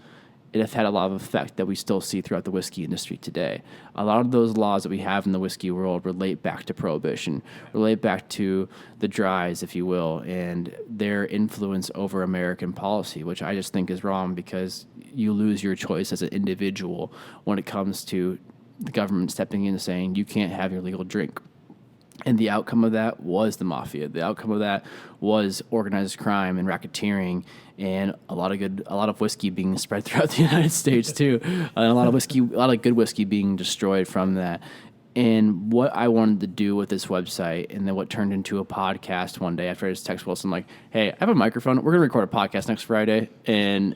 it has had a lot of effect that we still see throughout the whiskey industry today. A lot of those laws that we have in the whiskey world relate back to Prohibition, relate back to the dries, if you will, and their influence over American policy, which I just think is wrong because you lose your choice as an individual when it comes to the government stepping in and saying you can't have your legal drink. And the outcome of that was the mafia. The outcome of that was organized crime and racketeering, and a lot of whiskey being spread throughout the United States too, and a lot of good whiskey being destroyed from that. And what I wanted to do with this website, and then what turned into a podcast one day after I just text Wilson like, "Hey, I have a microphone. We're gonna record a podcast next Friday," and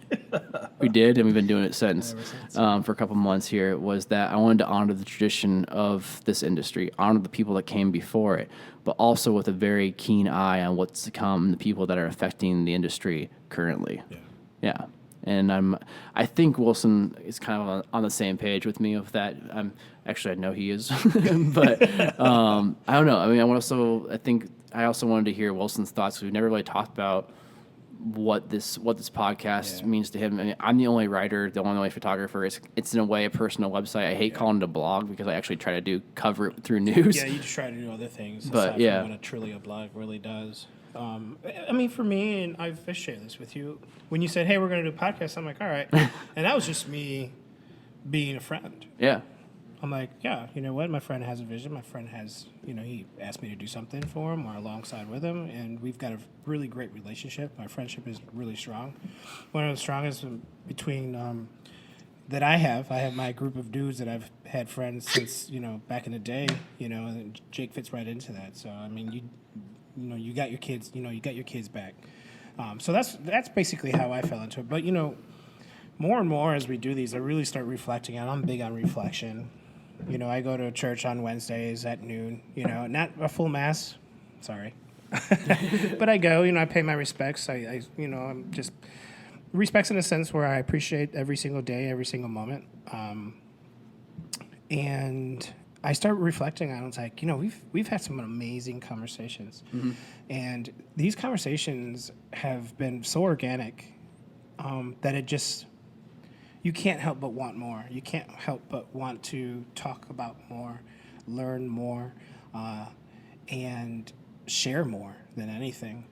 we did, and we've been doing it since for a couple months here. Was that I wanted to honor the tradition of this industry, honor the people that came before it, but also with a very keen eye on what's to come, the people that are affecting the industry currently. Yeah. And I think Wilson is kind of on the same page with me of that. Actually, I know he is, but I don't know. I mean, I also wanted to hear Wilson's thoughts because we've never really talked about what this podcast means to him. I mean, I'm the only writer, the only photographer. It's in a way a personal website. I hate calling it a blog because I actually try to cover it through news. Yeah, you just try to do other things. But aside from what a truly a blog really does. I mean, for me, and I've shared this with you, when you said, "Hey, we're going to do a podcast," I'm like, "All right," and that was just me being a friend. Yeah. I'm like, yeah, you know what? My friend has a vision. My friend has, he asked me to do something for him or alongside with him, and we've got a really great relationship. My friendship is really strong. One of the strongest between that I have. I have my group of dudes that I've had friends since, back in the day, and Jake fits right into that. So, I mean, you got your kids, you got your kids back. So that's basically how I fell into it. But, more and more as we do these, I really start reflecting, and I'm big on reflection. I go to church on Wednesdays at noon, not a full mass, sorry. But I go, I pay my respects. I'm just respects in a sense where I appreciate every single day, every single moment. And I start reflecting on it. It's like, we've had some amazing conversations. Mm-hmm. And these conversations have been so organic that it just, you can't help but want more. You can't help but want to talk about more, learn more, and share more than anything.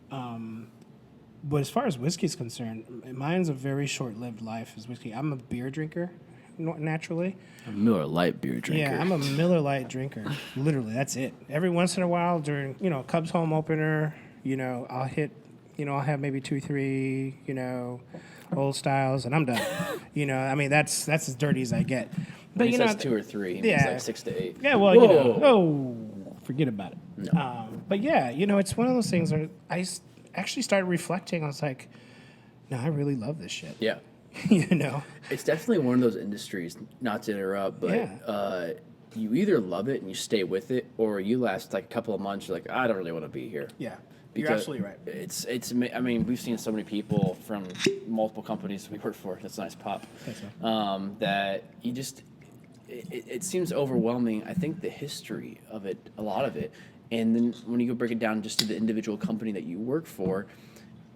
But as far as whiskey is concerned, mine's a very short-lived life as whiskey. I'm a beer drinker, naturally. A Miller Lite beer drinker. Yeah, I'm a Miller Lite drinker. Literally, that's it. Every once in a while during, Cubs home opener, I'll hit, I'll have maybe 2, 3, old styles, and I'm done. I mean, that's as dirty as I get. But when he says 2 or 3, he means like 6 to 8. Yeah, well, forget about it. No. But yeah, it's one of those things where I actually started reflecting. I was like, no, I really love this shit. Yeah. It's definitely one of those industries, not to interrupt, but you either love it and you stay with it, or you last like a couple of months, you're like, I don't really want to be here. Yeah. Because you're absolutely right. It's. I mean, we've seen so many people from multiple companies we work for. That's a nice pop. Thanks, man. That you just, it seems overwhelming. I think the history of it, a lot of it, and then when you go break it down just to the individual company that you work for.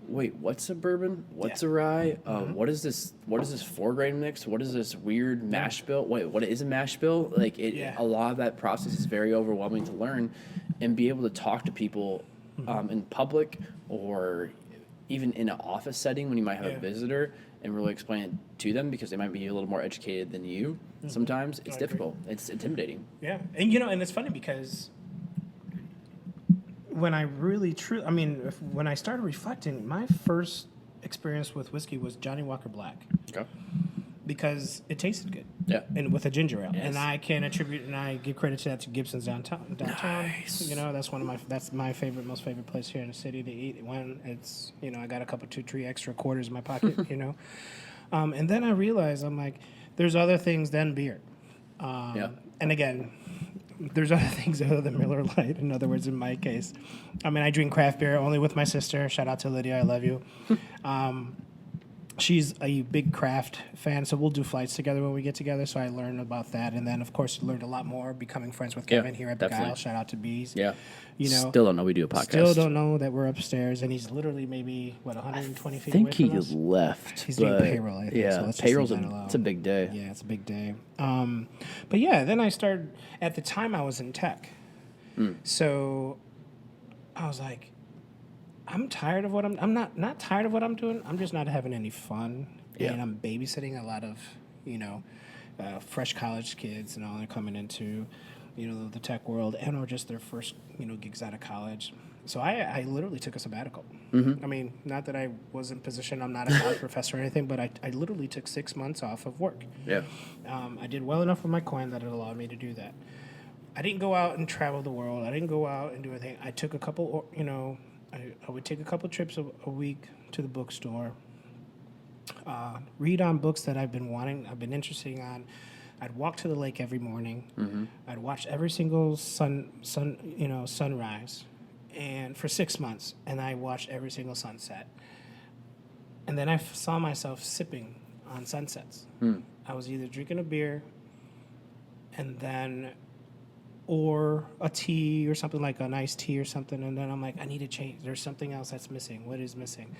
Wait, what's a bourbon? What's a rye? What is this? What is this 4-grain mix? What is this weird mash bill? Wait, what is a mash bill? Like a lot of that process is very overwhelming to learn, and be able to talk to people in public or even in an office setting when you might have a visitor and really explain it to them because they might be a little more educated than you. Sometimes it's difficult. It's intimidating. Yeah, and and it's funny because when I really I mean, when I started reflecting, my first experience with whiskey was Johnny Walker Black. Okay. Because it tasted good. Yeah. And with a ginger ale. Yes. And I can attribute and I give credit to that to Gibson's downtown. Nice. You know, that's my most favorite place here in the city to eat when it's, you know, I got a couple 2-3 extra quarters in my pocket, you know. And then I realized I'm like, there's other things than beer. And again, there's other things other than Miller Lite. In other words, in my case, I mean, I drink craft beer only with my sister. Shout out to Lydia, I love you. She's a big craft fan, so we'll do flights together when we get together. So I learned about that, and then of course learned a lot more becoming friends with Kevin here at Beguile. Shout out to Bees. Yeah. You know, Still don't know we do a podcast. Still don't know that we're upstairs, and he's literally maybe 120 feet I away think he from us. left. He's doing payroll, I think. Yeah, so let's just payroll's leave that alone. it's a big day. Yeah, it's a big day. But yeah, then I started. At the time, I was in tech, so I was like, I'm tired of what I'm not tired of what I'm doing. I'm just not having any fun. Yeah. And I'm babysitting a lot of, you know, fresh college kids and all they're coming into, you know, the tech world and or just their first, you know, gigs out of college. So I literally took a sabbatical. I mean, not that I was in position, I'm not a college professor or anything, but I literally took 6 months off of work. Yeah. I did well enough with my coin that it allowed me to do that. I didn't go out and travel the world. I didn't go out and do anything. I took a couple, you know, I would take a couple trips a week to the bookstore, read on books that I've been interested on. I'd walk to the lake every morning. I'd watch every single sunrise, and for 6 months, and I watched every single sunset. And then I saw myself sipping on sunsets. I was either drinking a beer, and then, or a tea or something like an iced tea or something, and then I'm like, I need to change. There's something else that's missing. What is missing?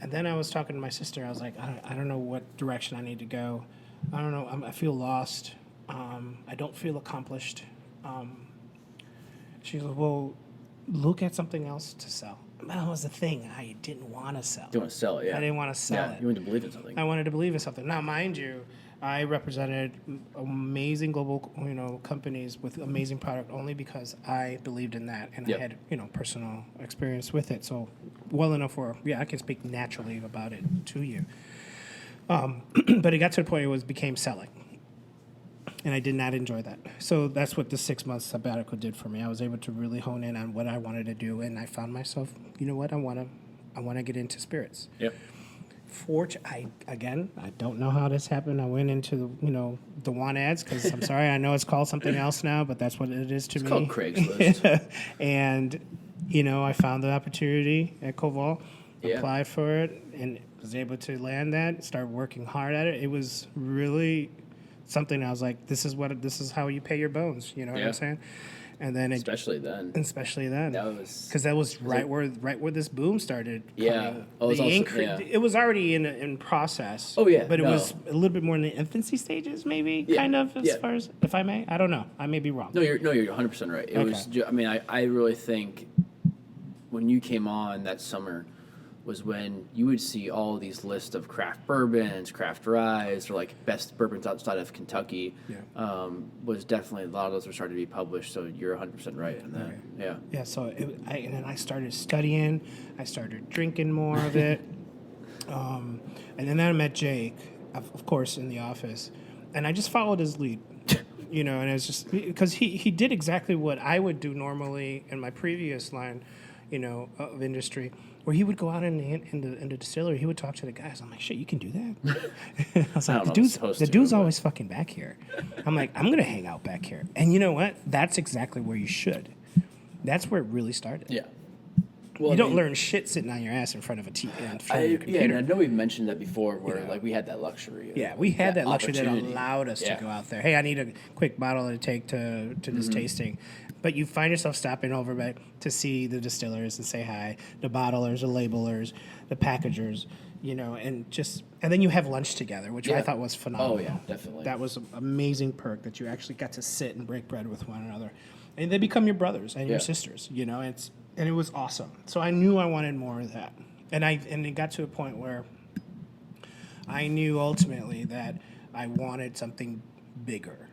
And then I was talking to my sister. I was like, I don't know what direction I need to go. I don't know. I feel lost. I don't feel accomplished. She was like, well, look at something else to sell. That was the thing. I didn't want to sell. You want to sell it, yeah. I didn't want to sell it. You wanted to believe in something. I wanted to believe in something. Now, mind you, I represented amazing global, you know, companies with amazing product only because I believed in that and I had, you know, personal experience with it. So, well enough where, I can speak naturally about it to you. But it got to the point where it became selling. And I did not enjoy that. So that's what the 6 months sabbatical did for me. I was able to really hone in on what I wanted to do, and I found myself, you know what, I want to get into spirits. Yep. I don't know how this happened. I went into the, you know, the want ads because I'm sorry, I know it's called something else now, but that's what it is to me. It's called Craigslist. And, you know, I found the opportunity at Koval, applied for it, and was able to land that. Start working hard at it. It was really something I was like, this is how you pay your bones. You know what I'm saying? And then especially then. That was because that was right where this boom started. Yeah. Coming. It was already in process. Oh yeah. But it was a little bit more in the infancy stages, maybe kind of as far as, if I may. I don't know. I may be wrong. No, you're 100% right. It was. I mean, I really think when you came on that summer was when you would see all these lists of craft bourbons, craft ryes, or like best bourbons outside of Kentucky. Was definitely, a lot of those were starting to be published. So you're 100% right in that. Yeah. Yeah. So and then I started studying. I started drinking more of it. And then I met Jake, of course, in the office, and I just followed his lead. You know, and it was just because he did exactly what I would do normally in my previous line, you know, of industry, where he would go out in the distillery, he would talk to the guys. I'm like, shit, you can do that? I was like, the dude's always fucking back here. I'm like, I'm going to hang out back here. And you know what? That's exactly where you should. That's where it really started. Yeah. Well, you don't learn shit sitting on your ass in front of a computer. Yeah, and I know we've mentioned that before, where like we had that luxury. We had that luxury that allowed us to go out there. Hey, I need a quick bottle to take to this tasting. But you find yourself stopping over to see the distillers and say hi, the bottlers, the labelers, the packagers, you know, and then you have lunch together, which I thought was phenomenal. Oh yeah, definitely. That was an amazing perk that you actually got to sit and break bread with one another, and they become your brothers and your sisters, you know. And it was awesome. So I knew I wanted more of that, and it got to a point where I knew ultimately that I wanted something bigger.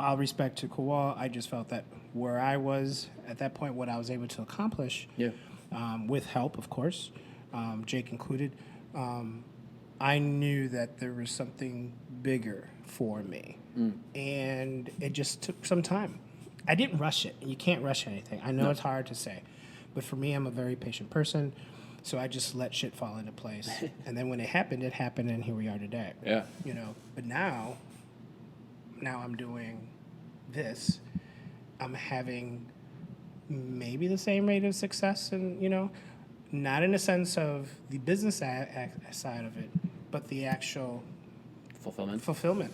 All respect to Kowal, I just felt that where I was at that point, what I was able to accomplish, with help, of course, Jake included, I knew that there was something bigger for me. And it just took some time. I didn't rush it. You can't rush anything. I know it's hard to say. But for me, I'm a very patient person. So I just let shit fall into place. And then when it happened, and here we are today. Yeah. You know, but now I'm doing this. I'm having maybe the same rate of success, and, you know, not in the sense of the business side of it, but the actual fulfillment.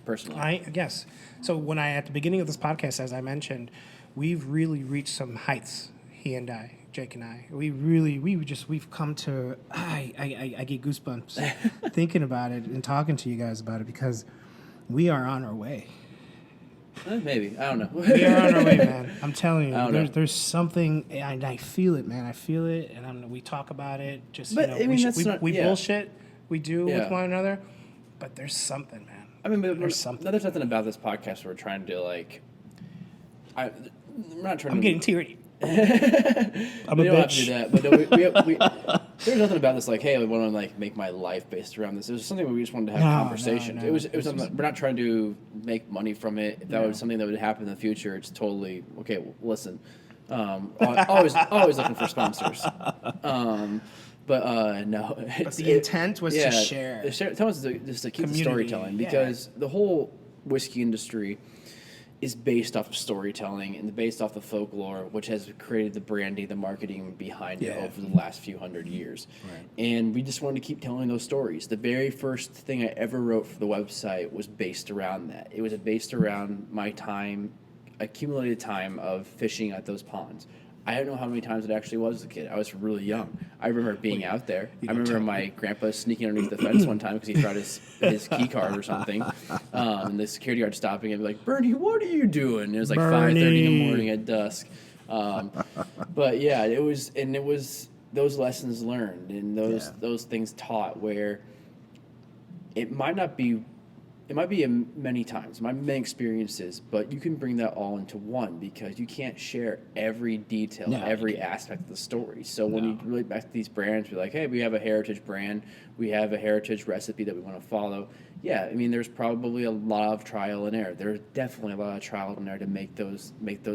Personally. Yes. So when at the beginning of this podcast, as I mentioned, we've really reached some heights, Jake and I. We've come to, I get goosebumps thinking about it and talking to you guys about it, because we are on our way. Maybe. I don't know. We are on our way, man. I'm telling you. There's something, and I feel it, man. I feel it, and we talk about it. Just, but, you know, we yeah. bullshit. We do with one another. But there's something, man. I mean, but there's something. There's nothing about this podcast where we're trying to, like... we're not trying I'm to... getting teary. I'm we a don't bitch. have to do that. But no, there's nothing about this like, hey, I want to like make my life based around this. It was something where we just wanted to have a conversation. No. It was something, we're not trying to make money from it. If that was something that would happen in the future, it's totally okay. Well, listen, always looking for sponsors. No. But the intent was to share. The intent was just to keep the Community, storytelling, because the whole whiskey industry is based off of storytelling and based off the folklore, which has created the branding, the marketing behind it over the last few hundred years. Right. And we just wanted to keep telling those stories. The very first thing I ever wrote for the website was based around that. It was based around my time, accumulated time of fishing at those ponds. I don't know how many times it actually was as a kid. I was really young. I remember being out there. I remember my grandpa sneaking underneath the fence one time because he forgot his key card or something. And the security guard stopping and be like, "Bernie, what are you doing?" And it was like 5:30 in the morning at dusk. But yeah, it was those lessons learned and those things taught, where it might be many times, many experiences, but you can bring that all into one, because you can't share every detail, every aspect of the story. So when you relate back to these brands, be like, hey, we have a heritage brand, we have a heritage recipe that we want to follow. Yeah, I mean, there's probably a lot of trial and error. There's definitely a lot of trial and error to make those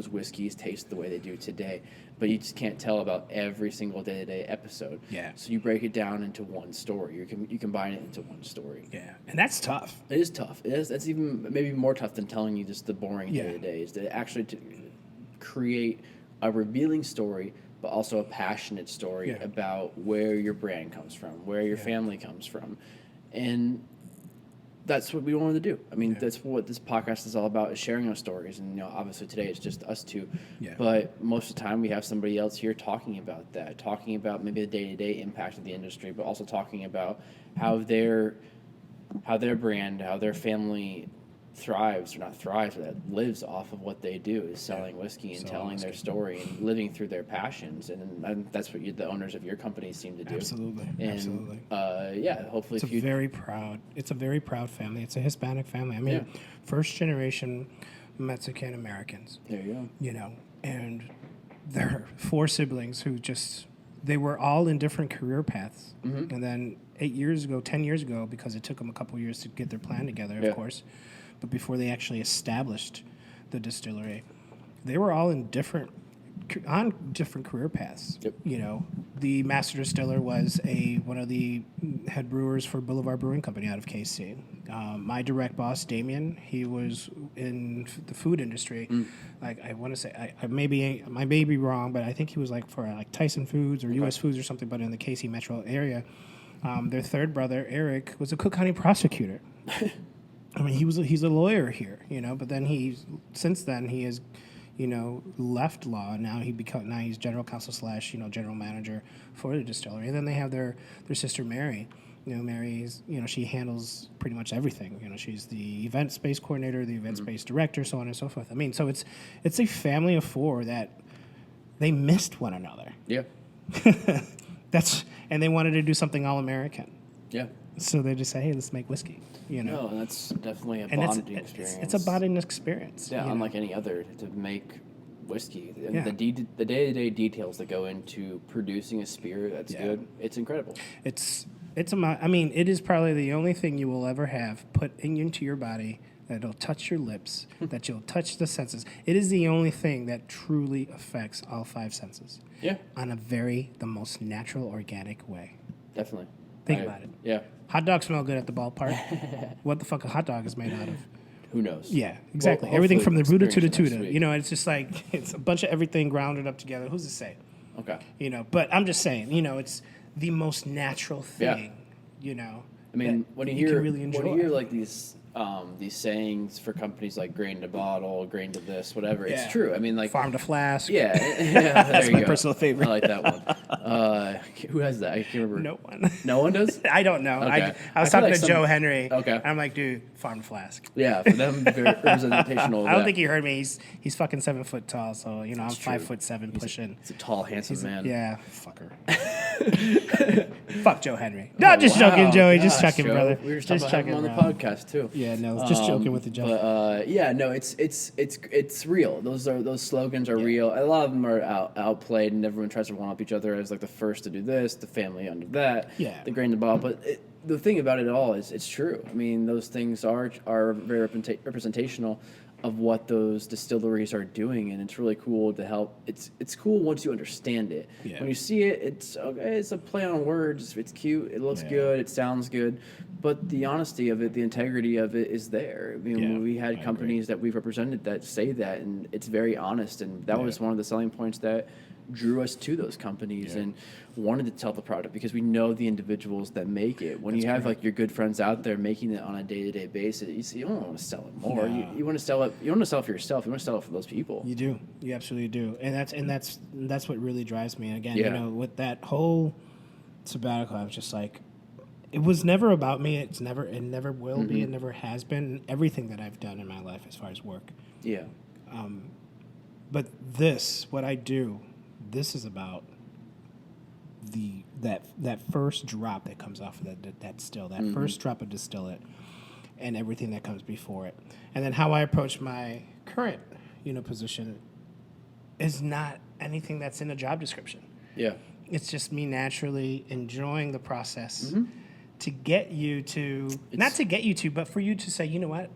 whiskeys taste the way they do today. But you just can't tell about every single day-to-day episode. Yeah. So you break it down into one story. You combine it into one story. Yeah, and that's tough. It is tough. That's even maybe more tough than telling you just the boring day-to-day. Is to actually to create a revealing story, but also a passionate story about where your brand comes from, where your family comes from, and that's what we wanted to do. I mean, that's what this podcast is all about, is sharing our stories. And, obviously today it's just us two. Yeah. But most of the time we have somebody else here talking about that, talking about maybe the day-to-day impact of the industry, but also talking about how their brand, how their family thrives, or not thrives, but that lives off of what they do, is selling whiskey and telling their story and living through their passions. And that's what the owners of your company seem to do. Absolutely. And, absolutely. Hopefully it's a very proud family. It's a Hispanic family. I mean, first generation Mexican Americans. There you go. And there are 4 siblings who they were all in different career paths. Mm-hmm. And then 10 years ago, because it took them a couple years to get their plan together, of course, but before they actually established the distillery, they were all on different career paths. Yep. The master distiller was one of the head brewers for Boulevard Brewing Company out of KC. My direct boss, Damien, he was in the food industry. Like, I want to say, I may be wrong, but I think he was for Tyson Foods or U.S. Foods or something, but in the KC metro area. Their third brother, Eric, was a Cook County prosecutor. I mean, he's a lawyer here, but then since then he has, left law, and now he's general counsel / general manager for the distillery. And then they have their sister Mary. Mary's, she handles pretty much everything. She's the event space coordinator, the event space director, so on and so forth. I mean, so it's a family of 4 that they missed one another. Yeah. And they wanted to do something all American. Yeah. So they just say, hey, let's make whiskey. No, and that's definitely a bonding experience. It's a bonding experience. Yeah, unlike any other, to make whiskey. And Yeah. the day-to-day details that go into producing a spirit that's Yeah. good, it's incredible. I mean, it is probably the only thing you will ever have put into your body that'll touch your lips, that you'll touch the senses. It is the only thing that truly affects all 5 senses. Yeah, On the most natural, organic way. definitely. Think about it. Yeah. Hot dogs smell good at the ballpark. What the fuck a hot dog is made out of? Who knows? Yeah, exactly. Well, Everything from the hopefully Buddha to the experience it next Tuda. week. You know, it's just like, it's a bunch of everything grounded up together. Who's to say? Okay. You know, but I'm just saying, you know, it's the most natural thing, you know. I mean, that when you can hear really enjoy. when you hear like these sayings for companies like grain to bottle, grain to this, whatever, Yeah. it's true. I mean, like Farm to flask. yeah, yeah, That's there my you go. personal favorite. I like that one. Who has that? I can't remember. No one. No one does. I don't know. Okay. I was I feel talking like to Joe Henry. Okay. I'm like, dude, farm to flask. Yeah, for them, very representational. Of I don't that. think he heard me. He's fucking 7 foot tall, so you know I'm That's true. 5'7" pushing. He's a tall, handsome man. Yeah, fucker. Fuck Joe Henry. No, just joking, Joey. Just Gosh, checking, Joe. brother. We were just Just talking about checking, having him on bro. the podcast too. Yeah, no, just joking with the Joe. But yeah, no, it's real. Those slogans are real. A lot of them are outplayed, and everyone tries to one up each other as like the first to do this, the family under that, Yeah. the grain to bottle. But the thing about it all is it's true. I mean, those things are very representational of what those distilleries are doing, and it's really cool to help. It's cool once you understand it. Yeah. When you see it, it's okay. It's a play on words. It's cute. It looks Yeah. good. It sounds good. But the honesty of it, the integrity of it is there. I mean, Yeah, we had I companies that we've represented that say that, and it's very honest. And that was one of the selling points that drew us to those companies and wanted to tell the product, because we know the individuals that make it. When you have like your good friends out there making it on a day-to-day basis, you see, you don't want to sell it more. No. You want to sell it. You don't want to sell it for yourself. You want to sell it for those people. You do. You absolutely do. And that's what really drives me. Again, Yeah. you know, with that whole sabbatical, I was just like, it was never about me. It never will be. It never has been. Everything that I've done in my life as far as work. Yeah. But what I do, this is about that first drop that comes off of that still, that first drop of distillate, and everything that comes before it, and then how I approach my current, you know, position is not anything that's in a job description. Yeah. It's just me naturally enjoying the process to get you to, but for you to say, you know what,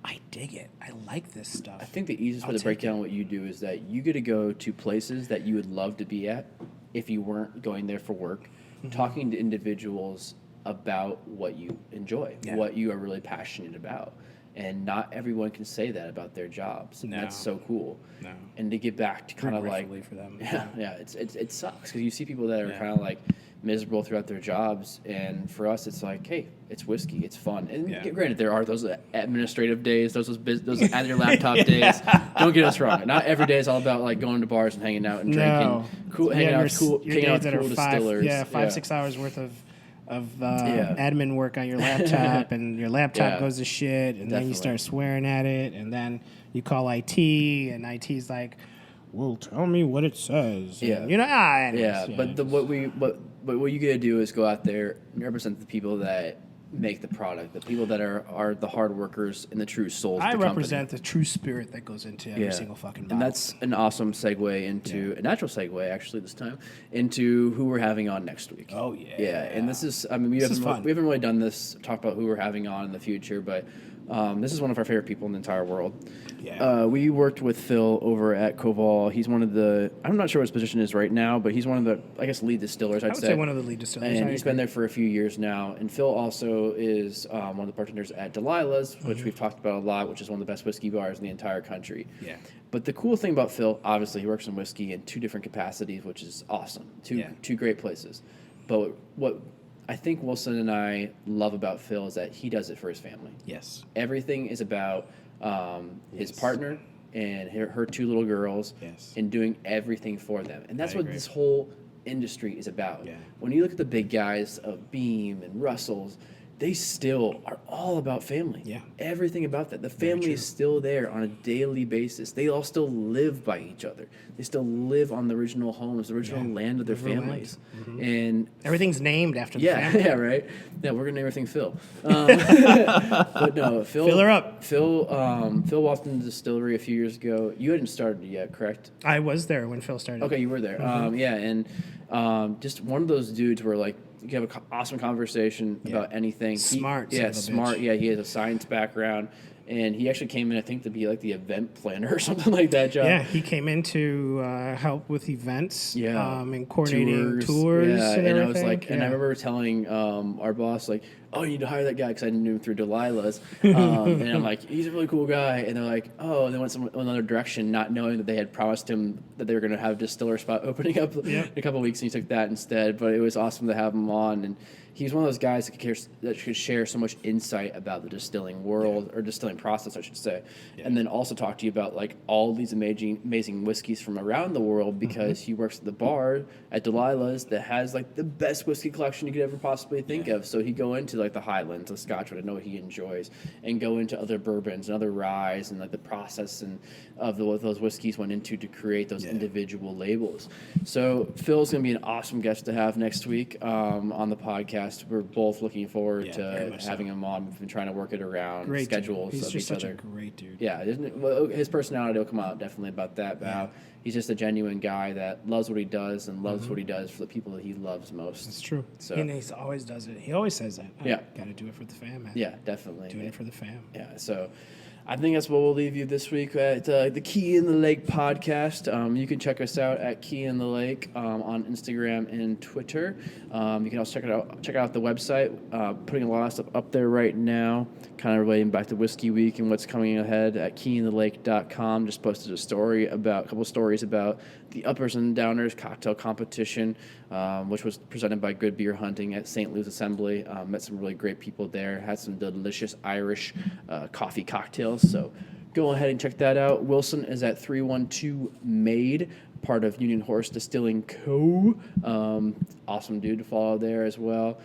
I dig it. I like this stuff. I think the easiest way I'll to break take down what you do is that you get to go to places that you would love to be at if you weren't going there for work, talking to individuals about what you enjoy, what you are really passionate about. And not everyone can say that about their jobs. And No. that's so cool. No. And to get back to kind of like, Regretfully for them. yeah, it sucks because you see people that are kind of like miserable throughout their jobs, and for us, it's like, hey, it's whiskey, it's fun. And granted, there are those administrative days, those at your laptop days. Don't get us wrong. Not every day is all about like going to bars and hanging out and drinking, hanging out with cool distillers. 5-6 hours worth of admin work on your laptop, and your laptop goes to shit, and then you Definitely. start swearing at it, and then you call IT, and IT's like, well, tell me what it says. And, Yeah. you know, anyways, but what you get to do is go out there and represent the people that make the product, the people that are the hard workers and the true souls of I the company. represent the true spirit that goes into every single fucking bottle. And that's an awesome segue into a natural segue, actually, this time into who we're having on next week. Oh, yeah. Yeah, and this is, I mean, we haven't really done this, talk about who we're having on in the future, but this is one of our favorite people in the entire world. Yeah. We worked with Phil over at Koval. He's one of the, I'm not sure what his position is right now, but he's one of the, I guess, lead distillers, I would say one of the lead distillers. And he's been there for a few years now. And Phil also is one of the bartenders at Delilah's, which we've talked about a lot, which is one of the best whiskey bars in the entire country. Yeah. But the cool thing about Phil, obviously, he works in whiskey in 2 different capacities, which is awesome. Two great places. But what I think Wilson and I love about Phil is that he does it for his family. Yes. Everything is about his partner and her 2 little girls and doing everything for them. And that's what this whole industry is about. Yeah. When you look at the big guys of Beam and Russell's, they still are all about family. Yeah. Everything about that. The family is still there on a daily basis. They all still live by each other. They still live on the original homes, the original land of their families. And Everything's named after the yeah, family. yeah, right. Yeah, we're gonna name everything Phil. But no, Phil. Fill her up. Phil walked into the distillery a few years ago. You hadn't started yet, correct? I was there when Phil started. Okay, you were there. Yeah, and just one of those dudes where like you can have an awesome conversation about anything. Smart. Yeah, son of a smart. bitch. Yeah, he has a science background, and he actually came in, I think, to be like the event planner or something like that job. Yeah, he came in to help with events. Yeah. And coordinating tours. Yeah, and I was everything. like, and I Yeah. remember telling our boss, like, oh, you need to hire that guy because I knew him through Delilah's. And I'm like, he's a really cool guy. And they're like, oh, and they went another direction, not knowing that they had promised him that they were going to have a distiller spot opening up in a couple of weeks, and he took that instead. But it was awesome to have him on. And he's one of those guys that could share so much insight about the distilling world, or distilling process, I should say, and then also talk to you about like all these amazing whiskeys from around the world, because he works at the bar at Delilah's that has like the best whiskey collection you could ever possibly think of. So he'd go into like the Highlands, the Scotch, what I know he enjoys, and go into other bourbons and other ryes and like the process and of what those whiskeys went into to create those individual labels. So Phil's gonna be an awesome guest to have next week on the podcast. We're both looking forward to having him on. We've been trying to work it around Great dude. schedules He's of just each such other. a great dude. Yeah, well, his personality will come out definitely about that. But how he's just a genuine guy that loves what he does and loves what he does for the people that he loves most. It's true. So- And he always does it. He always says that. Yeah. Got to do it for the fam, man. Yeah, definitely. Doing it for the fam. Yeah, so I think that's what we'll leave you this week at the Key in the Lake podcast. You can check us out at Key in the Lake on Instagram and Twitter. You can also check out the website. Putting a lot of stuff up there right now, kind of relating back to Whiskey Week and what's coming ahead at keyinthelake.com. Just posted a couple stories about the Uppers and Downers cocktail competition, which was presented by Good Beer Hunting at St. Louis Assembly. Met some really great people there. Had some delicious Irish coffee cocktails. So go ahead and check that out. Wilson is at 312 Made, part of Union Horse Distilling Co. Awesome dude to follow there as well.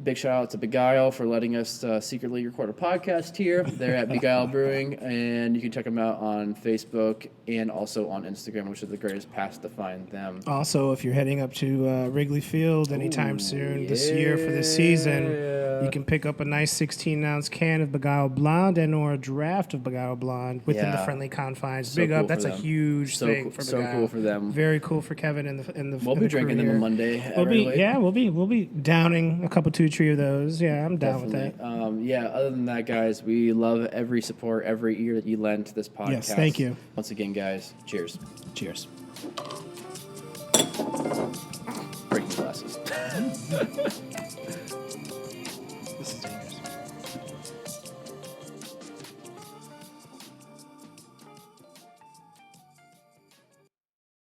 Big shout out to Beguile for letting us secretly record a podcast here. They're at Beguile Brewing, and you can check them out on Facebook and also on Instagram, which is the greatest path to find them. Also, if you're heading up to Wrigley Field anytime soon this year for this season, you can pick up a nice 16-ounce can of Beguile Blonde and or a draft of Beguile Blonde within the friendly confines. So Big cool up. for That's a them. huge thing for So Beguile. cool for them. Very cool for Kevin and the We'll be drinking them on Monday. We'll be downing a couple 2-3 of those. Yeah, I'm down with that. Other than that, guys, we love every support, every ear that you lend to this podcast. Yes, thank you. Once again, guys, cheers. Cheers. Breaking glasses.